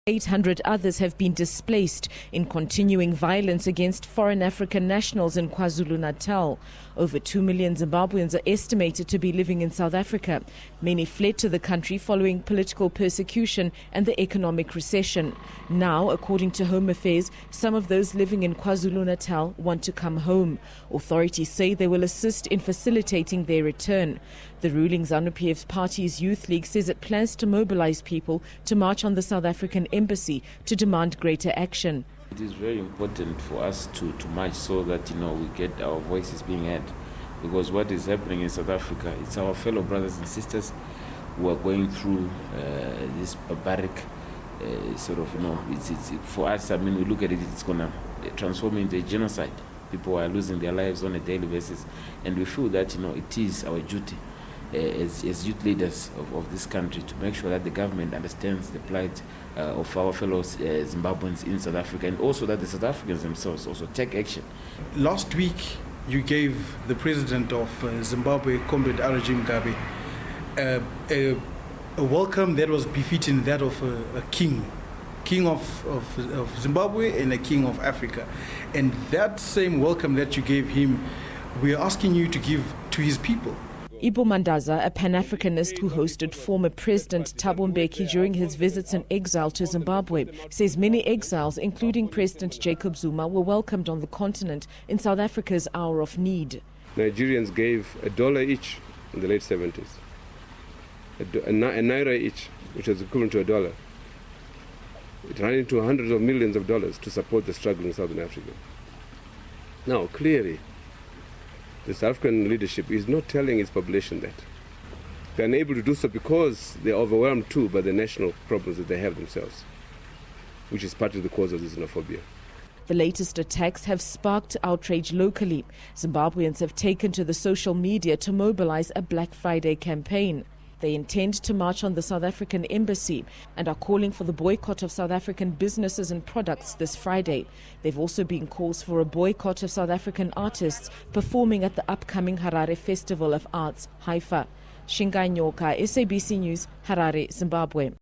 800 others have been displaced in continuing violence against foreign African nationals in Kwazulu-Natal. Over 2 million Zimbabweans are estimated to be living in South Africa. Many fled to the country following political persecution and the economic recession. Now, according to Home Affairs, some of those living in Kwazulu-Natal want to come home. Authorities say they will assist in facilitating their return. The ruling ZANU-PF's party's Youth League says it plans to mobilize people to march on the South African embassy to demand greater action. It is very important for us to march so that we get our voices being heard, because what is happening in South Africa, it's our fellow brothers and sisters who are going through this barbaric it's for us. We look at it, it's gonna transform into a genocide. People are losing their lives on a daily basis, and we feel that it is our duty as youth leaders of this country to make sure that the government understands the plight of our fellow Zimbabweans in South Africa, and also that the South Africans themselves also take action. Last week, you gave the president of Zimbabwe, Comrade Outrage, a welcome that was befitting that of a king of Zimbabwe and a king of Africa. And that same welcome that you gave him, we are asking you to give to his people. Ibo Mandaza, a Pan-Africanist who hosted former President Thabo Mbeki during his visits in exile to Zimbabwe, says many exiles, including President Jacob Zuma, were welcomed on the continent in South Africa's hour of need. Nigerians gave $1 each in the late 70s, a naira each, which was equivalent to $1. It ran into hundreds of millions of dollars to support the struggle in Southern Africa. Now, clearly, the South African leadership is not telling its population that. They are unable to do so because they are overwhelmed too by the national problems that they have themselves, which is partly the cause of the xenophobia. The latest attacks have sparked outrage locally. Zimbabweans have taken to the social media to mobilize a Black Friday campaign. They intend to march on the South African embassy and are calling for the boycott of South African businesses and products this Friday. There have also been calls for a boycott of South African artists performing at the upcoming Harare Festival of Arts, Haifa. Shingai Nyoka, SABC News, Harare, Zimbabwe.